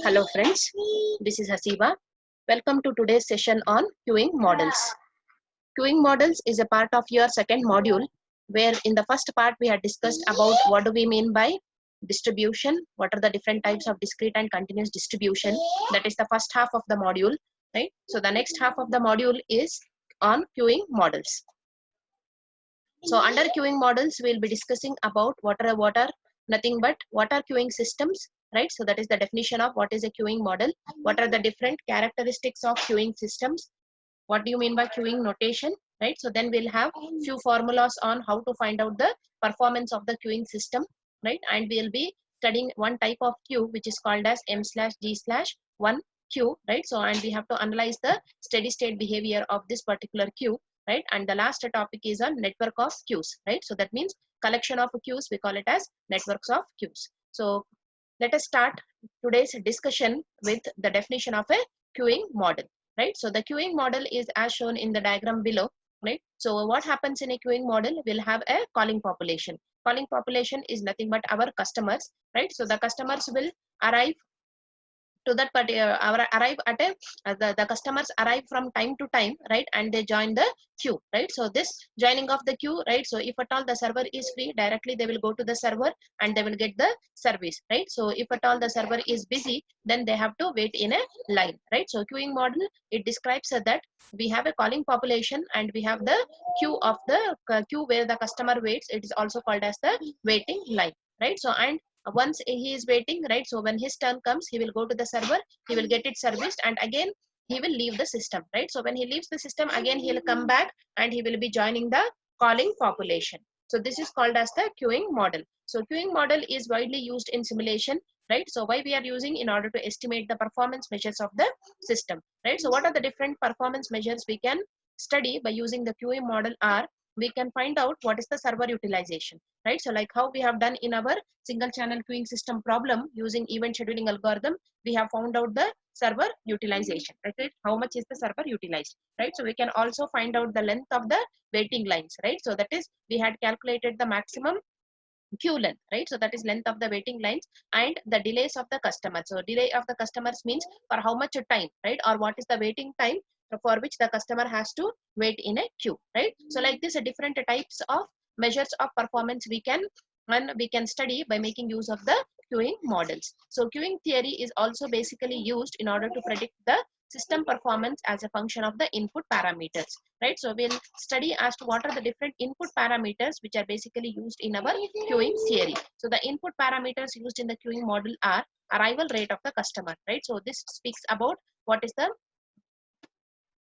Hello friends, this is Hasiba. Welcome to today's session on queuing models. Queuing models is a part of your second module, where in the first part we had discussed about what do we mean by distribution, what are the different types of discrete and continuous distribution. That is the first half of the module, right? So the next half of the module is on queuing models. So under queuing models, we'll be discussing about what are nothing but what are queuing systems, right? So that is the definition of what is a queuing model. What are the different characteristics of queuing systems? What do you mean by queuing notation, right? So then we'll have few formulas on how to find out the performance of the queuing system, right? And we'll be studying one type of queue which is called as M/G/1 queue, right? So and we have to analyze the steady state behavior of this particular queue, right? And the last topic is on network of queues, right? So that means collection of queues, we call it as networks of queues. So let us start today's discussion with the definition of a queuing model, right? So the queuing model is as shown in the diagram below, right? So what happens in a queuing model? We'll have a calling population. Calling population is nothing but our customers, right? So the customers will arrive to that particular arrive at a the customers arrive from time to time, right? And they join the queue, right? So this joining of the queue, right? So if at all the server is free, directly they will go to the server and they will get the service, right? So if at all the server is busy, then they have to wait in a line, right? So queuing model, it describes that we have a calling population and we have the queue of the queue where the customer waits. It is also called as the waiting line, right? So and once he is waiting, right? So when his turn comes, he will go to the server, he will get it serviced, and again he will leave the system, right? So when he leaves the system, again he will come back and he will be joining the calling population. So this is called as the queuing model. So queuing model is widely used in simulation, right? So why we are using in order to estimate the performance measures of the system, right? So what are the different performance measures we can study by using the queuing model are, we can find out what is the server utilization, right? So like how we have done in our single channel queuing system problem using event scheduling algorithm, we have found out the server utilization, right? How much is the server utilized, right? So we can also find out the length of the waiting lines, right? So that is, we had calculated the maximum queue length, right? So that is length of the waiting lines, and the delays of the customer. So delay of the customers means for how much time, right? Or what is the waiting time for which the customer has to wait in a queue, right? So like this, different types of measures of performance we can, and we can study by making use of the queuing models. So queuing theory is also basically used in order to predict the system performance as a function of the input parameters, right? So we'll study as to what are the different input parameters which are basically used in our queuing theory. So the input parameters used in the queuing model are arrival rate of the customer, right? So this speaks about what is the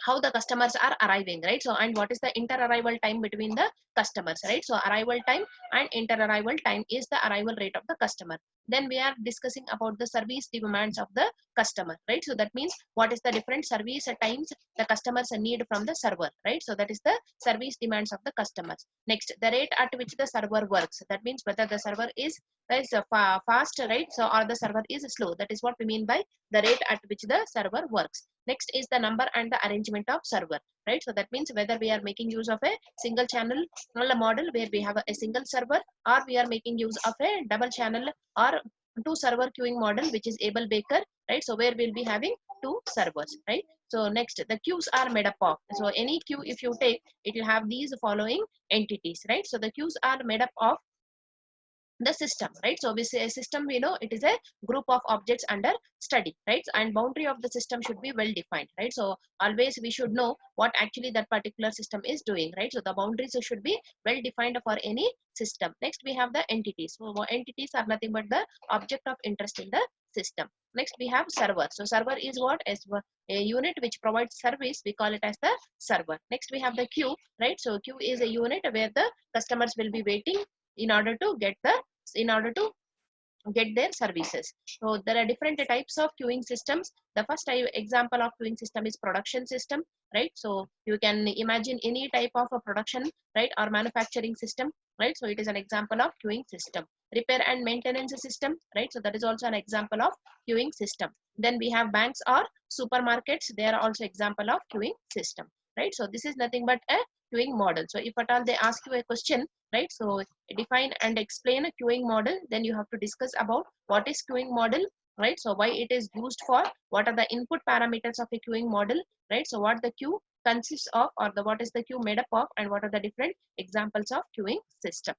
how the customers are arriving, right? So and what is the inter arrival time between the customers, right? So arrival time and inter arrival time is the arrival rate of the customer. Then we are discussing about the service demands of the customer, right? So that means what is the different service times the customers need from the server, right? So that is the service demands of the customers. Next, the rate at which the server works, that means whether the server is fast, right? So or the server is slow, that is what we mean by the rate at which the server works. Next is the number and the arrangement of server, right? So that means whether we are making use of a single channel model where we have a single server, or we are making use of a double channel or two server queuing model which is Able Baker, right? So where we'll be having two servers, right? So next, the queues are made up of, so any queue if you take, it will have these following entities, right? So the queues are made up of the system, right? So we say a system, we know it is a group of objects under study, right? And boundary of the system should be well defined, right? So always we should know what actually that particular system is doing, right? So the boundaries should be well defined for any system. Next we have the entities. So entities are nothing but the object of interest in the system. Next we have server. So server is what is a unit which provides service, we call it as the server. Next we have the queue, right? So queue is a unit where the customers will be waiting in order to get the their services. So there are different types of queuing systems. The first example of queuing system is production system, right? So you can imagine any type of a production, right, or manufacturing system, right? So it is an example of queuing system. Repair and maintenance system, right? So that is also an example of queuing system. Then we have banks or supermarkets. They are also example of queuing system, right? So this is nothing but a queuing model. So if at all they ask you a question, right, so define and explain a queuing model, then you have to discuss about what is queuing model, right? So why it is used for, what are the input parameters of a queuing model, right? So what the queue consists of, or the what is the queue made up of, and what are the different examples of queuing system.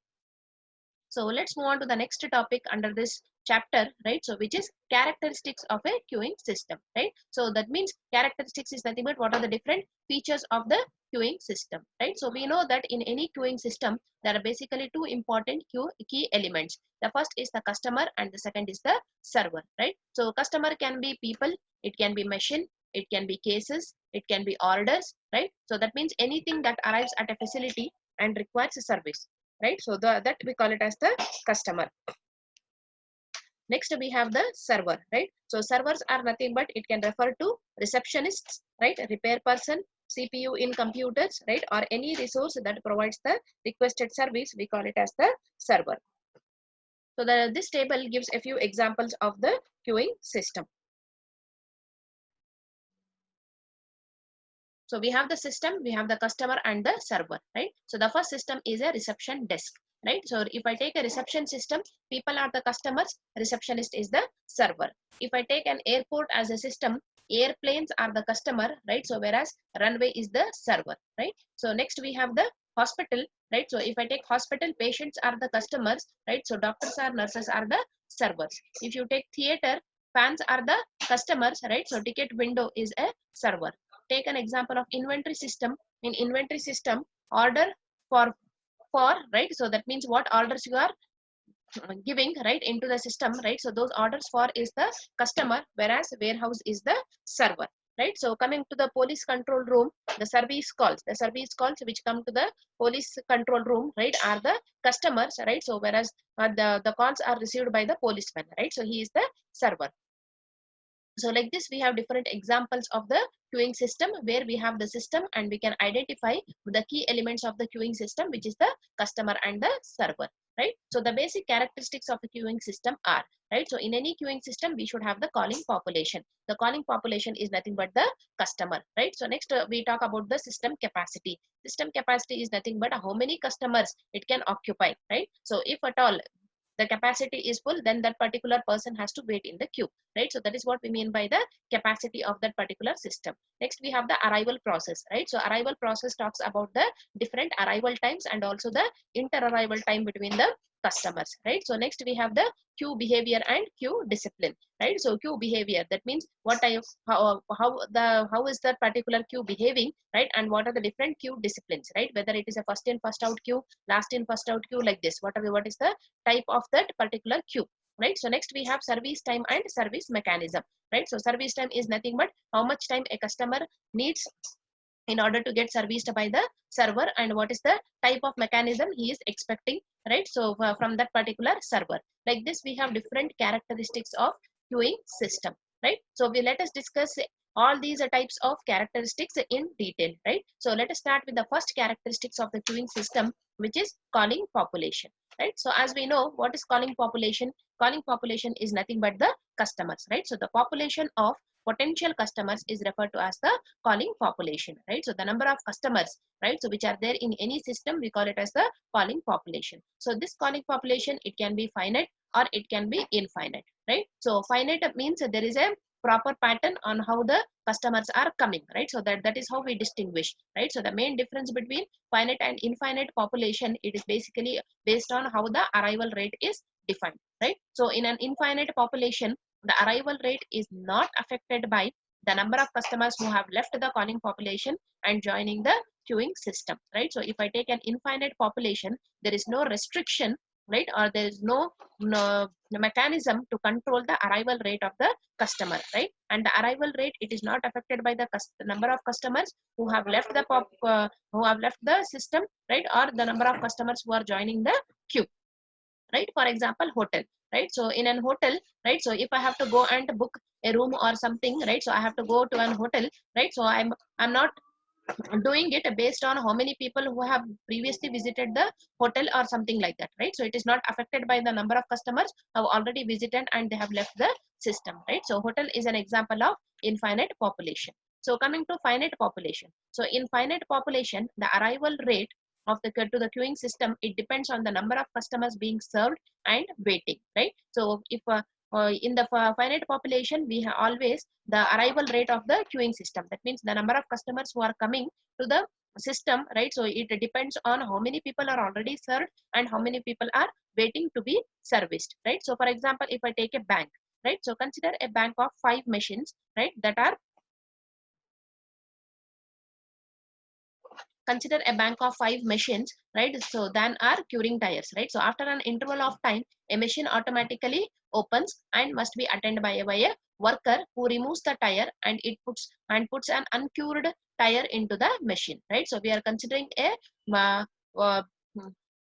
So let's move on to the next topic under this chapter, right? So which is characteristics of a queuing system, right? So that means characteristics is nothing but what are the different features of the queuing system, right? So we know that in any queuing system, there are basically two important key elements. The first is the customer and the second is the server, right? So customer can be people, it can be machine, it can be cases, it can be orders, right? So that means anything that arrives at a facility and requires a service, right? So that we call it as the customer. Next we have the server, right? So servers are nothing but it can refer to receptionists, right? Repair person, CPU in computers, right? Or any resource that provides the requested service, we call it as the server. So this table gives a few examples of the queuing system. So we have the system, we have the customer and the server, right? So the first system is a reception desk, right? So if I take a reception system, people are the customers, receptionist is the server. If I take an airport as a system, airplanes are the customer, right? So whereas runway is the server, right? So next we have the hospital, right? So if I take hospital, patients are the customers, right? So doctors or nurses are the servers. If you take theater, fans are the customers, right? So ticket window is a server. Take an example of inventory system. In inventory system, order for right, so that means what orders you are giving right into the system, right? So those orders for is the customer, whereas warehouse is the server, right? So coming to the police control room, the service calls which come to the police control room, right, are the customers, right? So whereas the calls are received by the policeman, right? So he is the server. So like this, we have different examples of the queuing system where we have the system and we can identify the key elements of the queuing system, which is the customer and the server, right? So the basic characteristics of the queuing system are, right? So in any queuing system, we should have the calling population. The calling population is nothing but the customer, right? So next we talk about the system capacity. System capacity is nothing but how many customers it can occupy, right? So if at all the capacity is full, then that particular person has to wait in the queue, right? So that is what we mean by the capacity of that particular system. Next we have the arrival process, right? So arrival process talks about the different arrival times and also the inter-arrival time between the customers, right? So next we have the queue behavior and queue discipline, right? So queue behavior, that means what type, how is that particular queue behaving, right? And what are the different queue disciplines, right? Whether it is a first in first out queue, last in first out queue, like this, what is the type of that particular queue, right? So next we have service time and service mechanism, right? So service time is nothing but how much time a customer needs in order to get serviced by the server, and what is the type of mechanism he is expecting, right? So from that particular server, like this we have different characteristics of queuing system, right? So let us discuss all these types of characteristics in detail, right? So let us start with the first characteristics of the queuing system, which is calling population, right? So as we know, what is calling population? Calling population is nothing but the customers, right? So the population of potential customers is referred to as the calling population, right? So the number of customers, right, so which are there in any system, we call it as the calling population. So this calling population, it can be finite or it can be infinite, right? So finite means there is a proper pattern on how the customers are coming, right? So that is how we distinguish, right? So the main difference between finite and infinite population, it is basically based on how the arrival rate is defined, right? So in an infinite population, the arrival rate is not affected by the number of customers who have left the calling population and joining the queuing system, right? So if I take an infinite population, there is no restriction, right? Or there is no mechanism to control the arrival rate of the customer, right? And the arrival rate, it is not affected by the number of customers who have left the who have left the system, right? Or the number of customers who are joining the queue, right? For example, hotel, right? So in an hotel, right, so if I have to go and book a room or something, right, so I have to go to an hotel, right? So I'm not doing it based on how many people who have previously visited the hotel or something like that, right? So it is not affected by the number of customers who have already visited and they have left the system, right? So hotel is an example of infinite population. So coming to finite population, so in finite population, the arrival rate of the to the queuing system, it depends on the number of customers being served and waiting, right? So if in the finite population, we have always the arrival rate of the queuing system. That means the number of customers who are coming to the system, right? So it depends on how many people are already served and how many people are waiting to be serviced, right? So for example, if I take a bank, right? So consider a bank of 5 machines, right? That are consider a bank of 5 machines, right? So then are curing tires, right? So after an interval of time, a machine automatically opens and must be attended by a worker who removes the tire and it puts an uncured tire into the machine, right? So we are considering a uh, uh,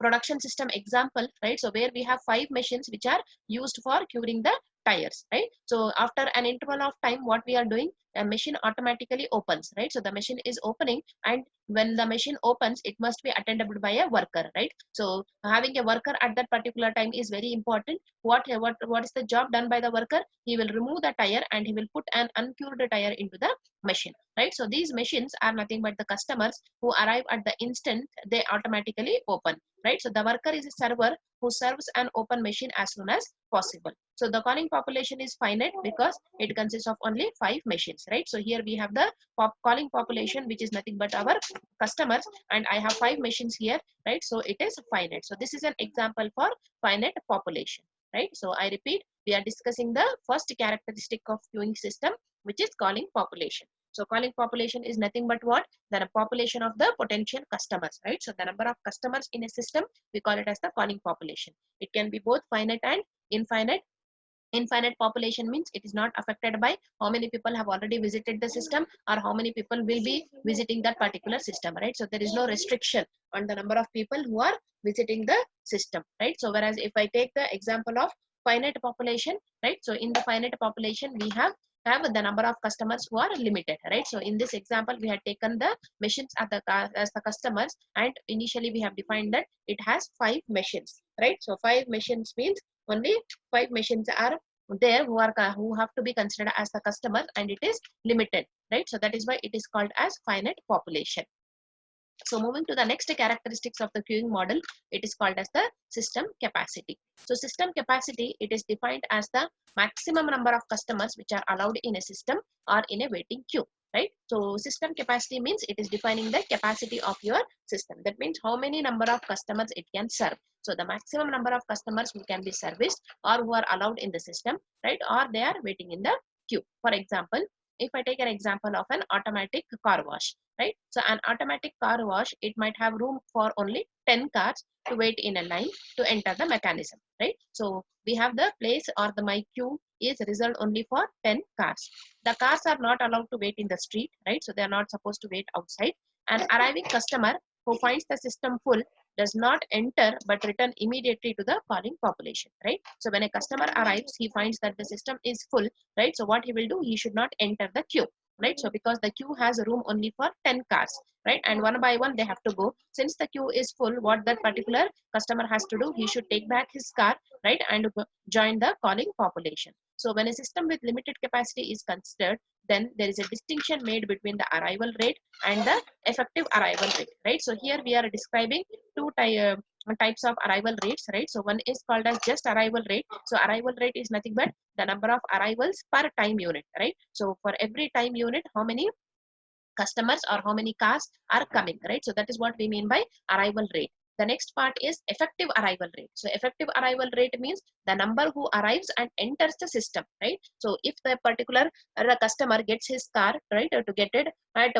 production system example, right? So where we have 5 machines which are used for curing the tires, right? So after an interval of time, what we are doing, a machine automatically opens, right? So the machine is opening, and when the machine opens, it must be attended by a worker, right? So having a worker at that particular time is very important. What is the job done by the worker? He will remove the tire and he will put an uncured tire into the machine, right? So these machines are nothing but the customers who arrive at the instant they automatically open, right? So the worker is a server who serves an open machine as soon as possible. So the calling population is finite because it consists of only 5 machines, right? So here we have the calling population, which is nothing but our customers, and I have 5 machines here, right? So it is finite. So this is an example for finite population, right? So I repeat, we are discussing the first characteristic of queuing system, which is calling population. So calling population is nothing but what? The population of the potential customers, right? So the number of customers in a system, we call it as the calling population. It can be both finite and infinite. Infinite population means it is not affected by how many people have already visited the system or how many people will be visiting that particular system, right? So there is no restriction on the number of people who are visiting the system, right? So whereas if I take the example of finite population, right? So in the finite population, we have the number of customers who are limited, right? So in this example, we had taken the machines as the customers, and initially we have defined that it has 5 machines, right? So 5 machines means only 5 machines are there who have to be considered as the customers, and it is limited, right? So that is why it is called as finite population. So moving to the next characteristics of the queuing model, it is called as the system capacity. So system capacity, it is defined as the maximum number of customers which are allowed in a system or in a waiting queue, right? So system capacity means it is defining the capacity of your system. That means how many number of customers it can serve. So the maximum number of customers who can be serviced or who are allowed in the system, right? Or they are waiting in the queue. For example, if I take an example of an automatic car wash, right? So an automatic car wash, it might have room for only 10 cars to wait in a line to enter the mechanism, right? So we have the place or the my queue is reserved only for 10 cars. The cars are not allowed to wait in the street, right? So they are not supposed to wait outside. An arriving customer who finds the system full does not enter but return immediately to the calling population, right? So when a customer arrives, he finds that the system is full, right? So what he will do, he should not enter the queue, right? So because the queue has room only for 10 cars, right? And one by one they have to go. Since the queue is full, what that particular customer has to do, he should take back his car, right? And join the calling population. So when a system with limited capacity is considered, then there is a distinction made between the arrival rate and the effective arrival rate, right? So here we are describing two types of arrival rates, right? So one is called as just arrival rate. So arrival rate is nothing but the number of arrivals per time unit, right? So for every time unit, how many customers or how many cars are coming, right? So that is what we mean by arrival rate. The next part is effective arrival rate. So effective arrival rate means the number who arrives and enters the system, right? So if the particular customer gets his car, right, to get it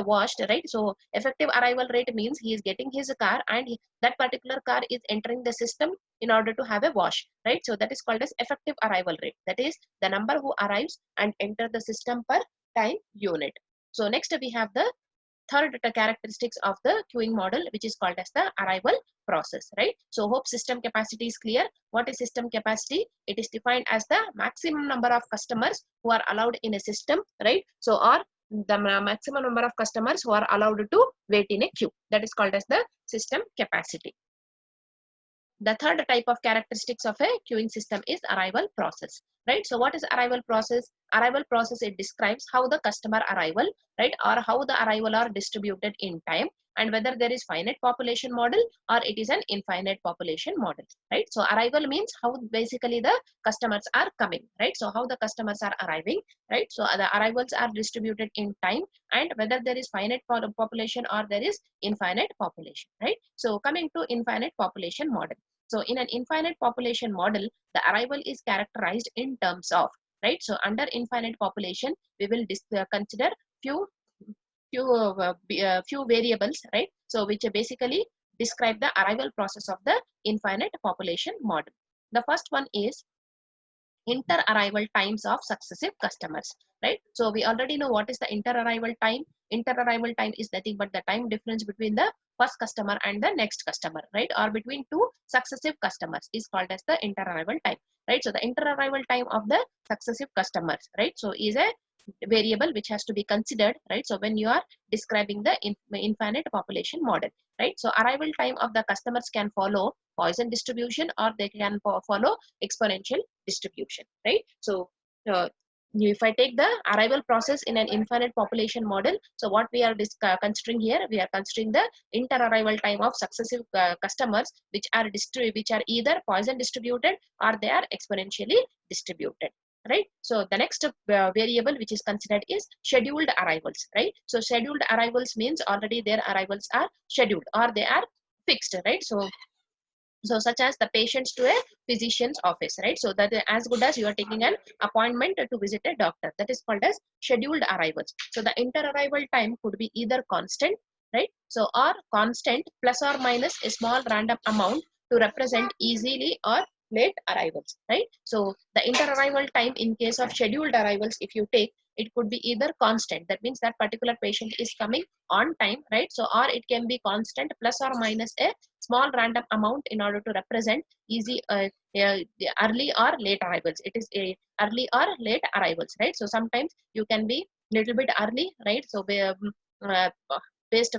washed, right? So effective arrival rate means he is getting his car and that particular car is entering the system in order to have a wash, right? So that is called as effective arrival rate. That is the number who arrives and enter the system per time unit. So next we have the third characteristics of the queuing model, which is called as the arrival process, right? So hope system capacity is clear. What is system capacity? It is defined as the maximum number of customers who are allowed in a system, right? So or the maximum number of customers who are allowed to wait in a queue. That is called as the system capacity. The third type of characteristics of a queuing system is arrival process. right? So what is arrival process? Arrival process, it describes how the customer arrival, right, or how the arrival are distributed in time, and whether there is finite population model or it is an infinite population model, right? So arrival means how basically the customers are coming, right? So how the customers are arriving, right? So the arrivals are distributed in time, and whether there is finite population or there is infinite population, right? So coming to infinite population model. So in an infinite population model, the arrival is characterized in terms of, right? So under infinite population, we will consider few few variables, right? So which basically describe the arrival process of the infinite population model. The first one is inter-arrival times of successive customers, right? So we already know what is the inter-arrival time. Inter-arrival time is nothing but the time difference between the first customer and the next customer, right? Or between two successive customers is called as the inter-arrival time, right? So the inter-arrival time of the successive customers, right? So is a variable which has to be considered, right? So when you are describing the infinite population model, right? So arrival time of the customers can follow Poisson distribution or they can follow exponential distribution, right? So if I take the arrival process in an infinite population model, so what we are considering here, we are considering the inter-arrival time of successive customers which are either Poisson distributed or they are exponentially distributed, right? So the next variable which is considered is scheduled arrivals, right? So scheduled arrivals means already their arrivals are scheduled or they are fixed, right? So such as the patients to a physician's office, right? So that as good as you are taking an appointment to visit a doctor, that is called as scheduled arrivals. So the inter-arrival time could be either constant, right? So or constant plus or minus a small random amount to represent easily or late arrivals, right? So the inter-arrival time in case of scheduled arrivals, if you take, it could be either constant, that means that particular patient is coming on time, right? So or it can be constant plus or minus a small random amount in order to represent easy early or late arrivals. It is a early or late arrivals, right? So sometimes you can be little bit early, right? So uh, based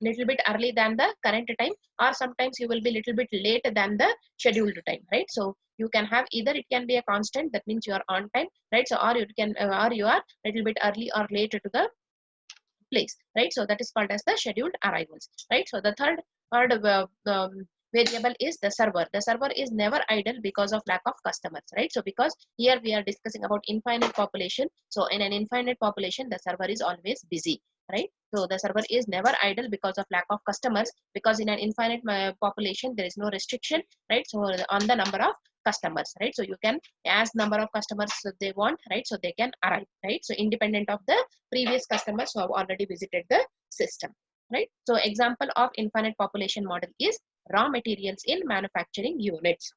little bit early than the current time, or sometimes you will be little bit late than the scheduled time, right? So you can have either it can be a constant, that means you are on time, right? So or you can or you are little bit early or late to the place, right? So that is called as the scheduled arrivals, right? So the third variable is the server. The server is never idle because of lack of customers, right? So because here we are discussing about infinite population, so in an infinite population the server is always busy, right? So the server is never idle because of lack of customers, because in an infinite population there is no restriction, right? So on the number of customers, right? So you can as number of customers they want, right? So they can arrive, right? So independent of the previous customers who have already visited the system, right? So example of infinite population model is raw materials in manufacturing units.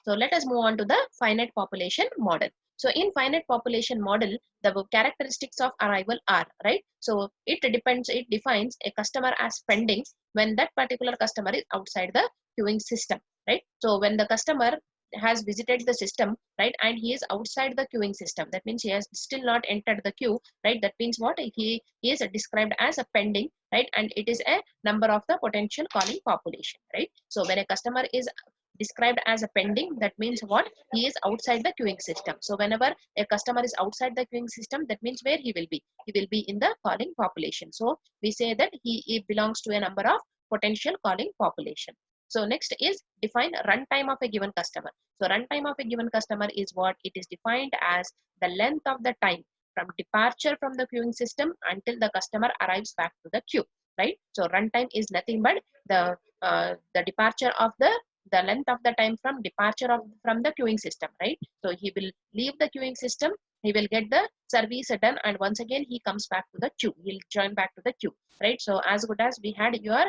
So let us move on to the finite population model. So in finite population model, the characteristics of arrival are, right? So it defines a customer as pending when that particular customer is outside the queuing system, right? So when the customer has visited the system, right, and he is outside the queuing system, that means he has still not entered the queue, right? That means what, he is described as a pending, right? And it is a number of the potential calling population, right? So when a customer is described as a pending, that means what, he is outside the queuing system. So whenever a customer is outside the queuing system, that means where he will be in the calling population. So we say that he belongs to a number of potential calling population. So next is define runtime of a given customer. So runtime of a given customer is what, it is defined as the length of the time from departure from the queuing system until the customer arrives back to the queue, right? So runtime is nothing but the departure of the length of the time from departure from the queuing system, right? So he will leave the queuing system, he will get the service done, and once again he comes back to the queue, he'll join back to the queue, right? So as good as we had your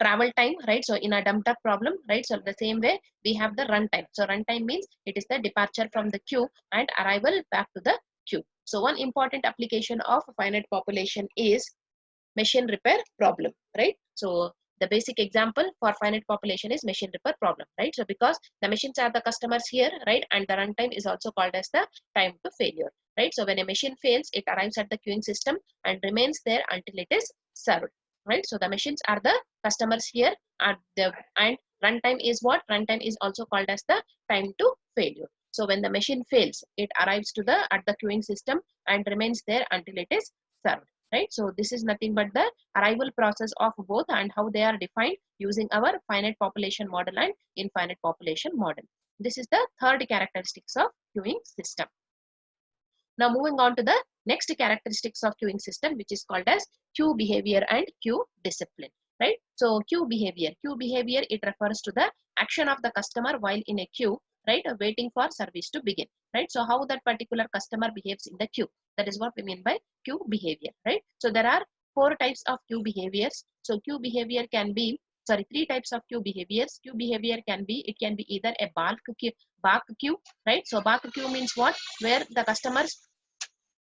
travel time, right? So in a dump truck problem, right? So the same way we have the run time. So run time means it is the departure from the queue and arrival back to the queue. So one important application of finite population is machine repair problem, right? So the basic example for finite population is machine repair problem, right? So because the machines are the customers here, right? And the runtime is also called as the time to failure, right? So when a machine fails, it arrives at the queuing system and remains there until it is served, right? So the machines are the customers here, and Runtime is what? Runtime is also called as the time to failure. So when the machine fails, it arrives to the at the queuing system and remains there until it is served. Right? So this is nothing but the arrival process of both and how they are defined using our finite population model and infinite population model. This is the third characteristics of queuing system. Now moving on to the next characteristics of queuing system, which is called as queue behavior and queue discipline. Right? So queue behavior, it refers to the action of the customer while in a queue, right, waiting for service to begin. Right? So how that particular customer behaves in the queue, that is what we mean by queue behavior. Right? So there are four types of queue behaviors. So queue behavior can be, sorry, three types of queue behaviors. Queue behavior can be, it can be either a bulk queue, right? So bulk queue means what? Where the customers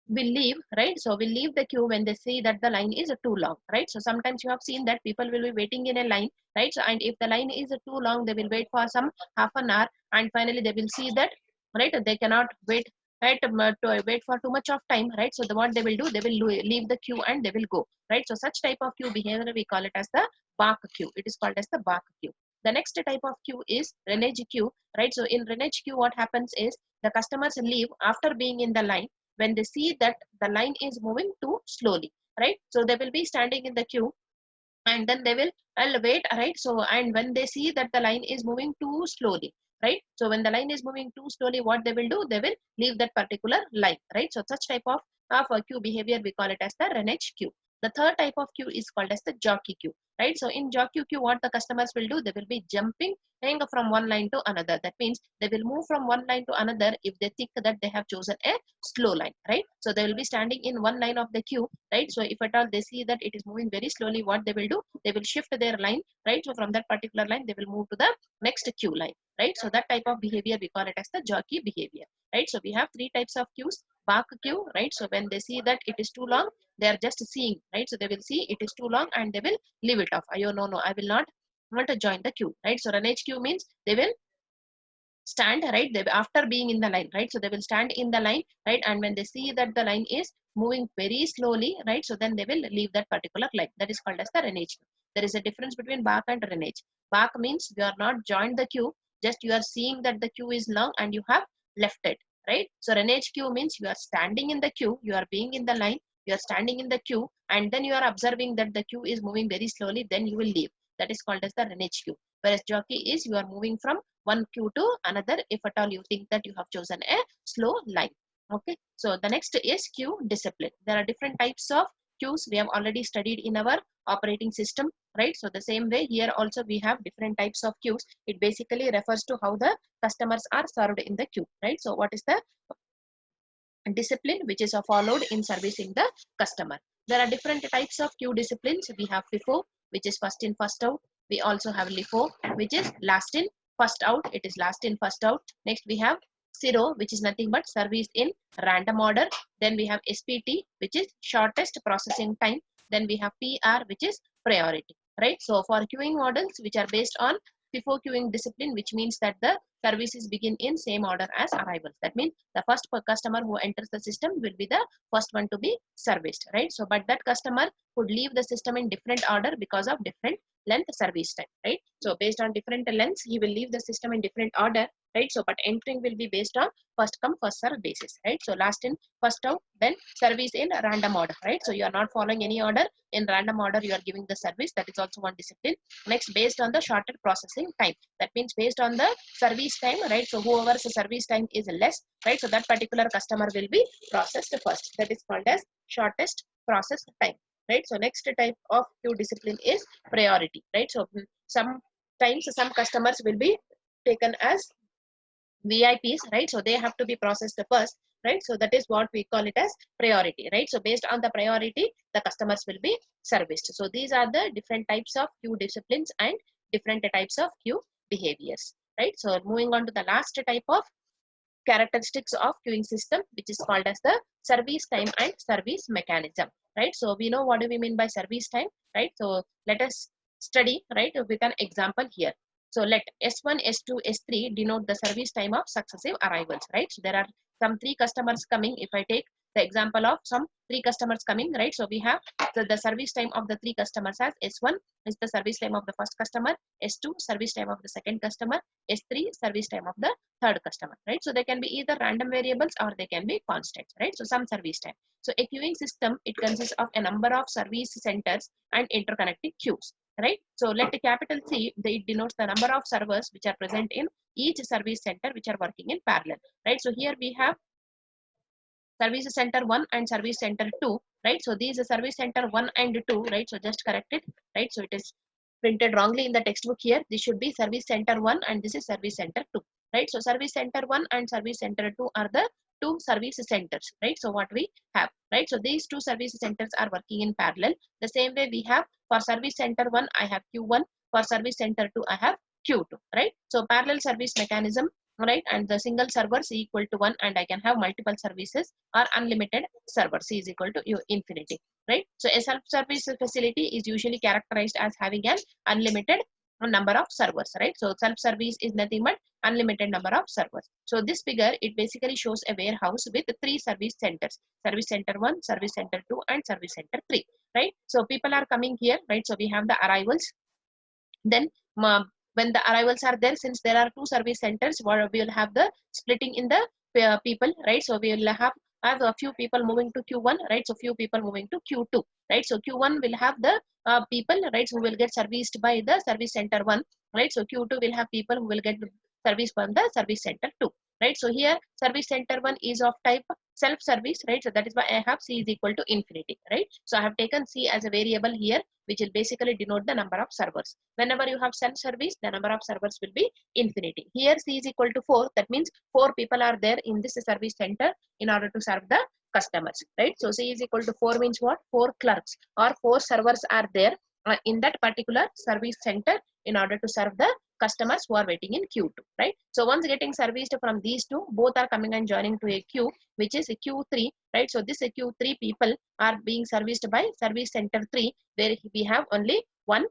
will leave, right? So will leave the queue when they see that the line is too long, right? So sometimes you have seen that people will be waiting in a line, right? So and if the line is too long, they will wait for some half an hour, and finally they will see that, right, they cannot wait, right, to wait for too much of time, right? So what they will do, they will leave the queue and they will go, right? So such type of queue behavior we call it as the bark queue. It is called as the bark queue. The next type of queue is renege queue, right? So in renege queue, what happens is the customers leave after being in the line when they see that the line is moving too slowly, right? So they will be standing in the queue and then they will wait, right? So and when they see that the line is moving too slowly, right? So when the line is moving too slowly, what they will do, they will leave that particular line, right? So such type of queue behavior we call it as the renege queue. The third type of queue is called as the jockey queue, right? So in jockey queue, what the customers will do, they will be jumping from one line to another. That means they will move from one line to another if they think that they have chosen a slow line, right? So they will be standing in one line of the queue, right? So if at all they see that it is moving very slowly, what they will do, they will shift their line, right? So from that particular line, they will move to the next queue line, right? So that type of behavior we call it as the jockey behavior, right? So we have three types of queues. Bark queue, right? So when they see that it is too long, they are just seeing, right? So they will see it is too long and they will leave it off. Oh no, I will not want to join the queue, right? So renege queue means they will stand, right, they after being in the line, right? So they will stand in the line, right? And when they see that the line is moving very slowly, right, so then they will leave that particular line. That is called as the renege. There is a difference between bark and renege. Bark means you are not joined the queue, just you are seeing that the queue is long and you have left it, right? So renege queue means you are standing in the queue, you are being in the line, you are standing in the queue, and then you are observing that the queue is moving very slowly, then you will leave. That is called as the renege queue. Whereas jockey is you are moving from one queue to another if at all you think that you have chosen a slow line. Okay, so the next is queue discipline. There are different types of queues we have already studied in our operating system, right? So the same way here also we have different types of queues. It basically refers to how the customers are served in the queue, right? So what is the discipline which is followed in servicing the customer? There are different types of queue disciplines. We have FIFO, which is first in first out. We also have LIFO, which is last in first out. It is last in first out. Next we have SIRO, which is nothing but service in random order. Then we have SPT, which is shortest processing time. Then we have PR, which is priority, right? So for queuing models which are based on FIFO queuing discipline, which means that the services begin in same order as arrivals. That means the first customer who enters the system will be the first one to be serviced, right? So but that customer could leave the system in different order because of different length service time, right? So based on different lengths, he will leave the system in different order, right? So but entering will be based on first come first serve basis, right? So last in first out, then service in random order, right? So you are not following any order, in random order you are giving the service. That is also one discipline. Next, based on the shorter processing time. That means based on the service time, right? So whoever's service time is less, right, so that particular customer will be processed first. That is called as shortest process time, right? So next type of queue discipline is priority, right? So sometimes some customers will be taken as VIPs, right? So they have to be processed first, right? So that is what we call it as priority, right? So based on the priority, the customers will be serviced. So these are the different types of queue disciplines and different types of queue behaviors, right? So moving on to the last type of characteristics of queuing system, which is called as the service time and service mechanism, right? So we know what do we mean by service time, right? So let us study, right, with an example here. So let S1, S2, S3 denote the service time of successive arrivals, right? So there are some three customers coming. If I take the example of some 3 customers coming, right? So we have the service time of the 3 customers as S1 is the service time of the first customer, S2 service time of the second customer, S3 service time of the third customer, right? So they can be either random variables or they can be constants, right? So some service time. So a queuing system, it consists of a number of service centers and interconnected queues, right? So let the capital C, it denotes the number of servers which are present in each service center which are working in parallel, right? So here we have service center 1 and service center 2, right? So these are service center 1 and 2, right? So just correct it, right? So it is printed wrongly in the textbook here. This should be service center 1 and this is service center 2, right? So service center 1 and service center 2 are the 2 service centers, right? So what we have, right? So these 2 service centers are working in parallel. The same way we have for service center 1, I have Q1. For service center 2, I have Q2, right? So parallel service mechanism, right? And the single server C equal to 1 and I can have multiple services or unlimited server C is equal to infinity, right? So a self-service facility is usually characterized as having an unlimited number of servers, right? So self-service is nothing but unlimited number of servers. So this figure, it basically shows a warehouse with 3 service centers, service center 1, service center 2 and service center 3, right? So people are coming here, right? So we have the arrivals. Then when the arrivals are there, since there are 2 service centers, we will have the splitting in the people, right? So we will have a few people moving to Q1, right? So few people moving to Q2, right? So Q1 will have the people, right, who will get serviced by the service center 1, right? So Q2 will have people who will get service from the service center 2, right? So here service center 1 is of type self-service, right? So that is why I have C is equal to infinity, right? So I have taken C as a variable here, which will basically denote the number of servers. Whenever you have self-service, the number of servers will be infinity. Here C is equal to 4. That means 4 people are there in this service center in order to serve the customers, right? So C is equal to 4 means what? 4 clerks or 4 servers are there in that particular service center in order to serve the customers who are waiting in Q2, right? So once getting serviced from these 2, both are coming and joining to a queue, which is a Q3, right? So this Q3 people are being serviced by service center 3, where we have only 1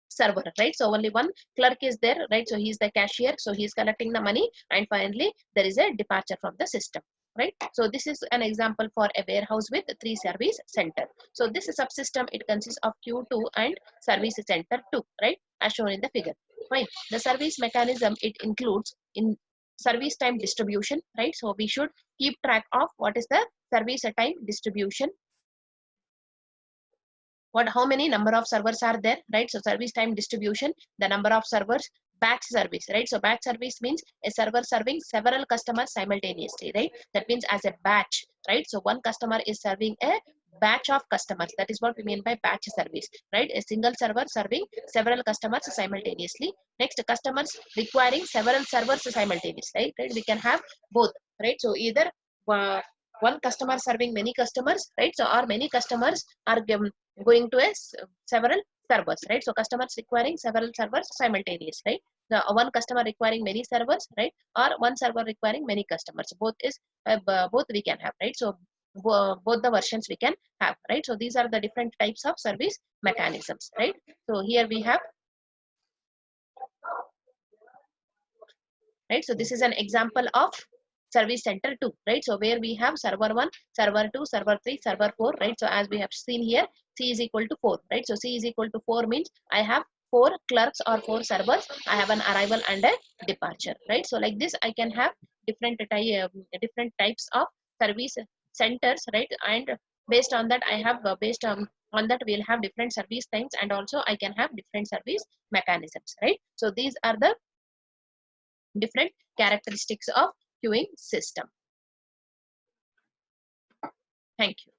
server, right? So only 1 clerk is there, right? So he is the cashier, so he is collecting the money, and finally there is a departure from the system, right? So this is an example for a warehouse with 3 service center. So this subsystem, it consists of Q2 and service center 2, right, as shown in the figure, right? The service mechanism, it includes in service time distribution, right? So we should keep track of what is the service time distribution, how many number of servers are there, right? So service time distribution, the number of servers, batch service, right? So batch service means a server serving several customers simultaneously, right? That means as a batch, right? So one customer is serving a batch of customers. That is what we mean by batch service, right? A single server serving several customers simultaneously. Next, customers requiring several servers simultaneously, right? We can have both, right? So either one customer serving many customers, right? So or many customers are going to several servers, right? So customers requiring several servers simultaneously, right? The one customer requiring many servers, right? Or one server requiring many customers. Both is both we can have, right? So both the versions we can have, right? So these are the different types of service mechanisms, right? So here we have, right? So this is an example of service center 2, right? So where we have server 1, server 2, server 3, server 4, right? So as we have seen here, C is equal to 4, right? So C is equal to 4 means I have 4 clerks or 4 servers, I have an arrival and a departure, right? So like this I can have different types of service centers, right? And based on that I have based on that we'll have different service times, and also I can have different service mechanisms, right? So these are the different characteristics of queuing system. Thank you.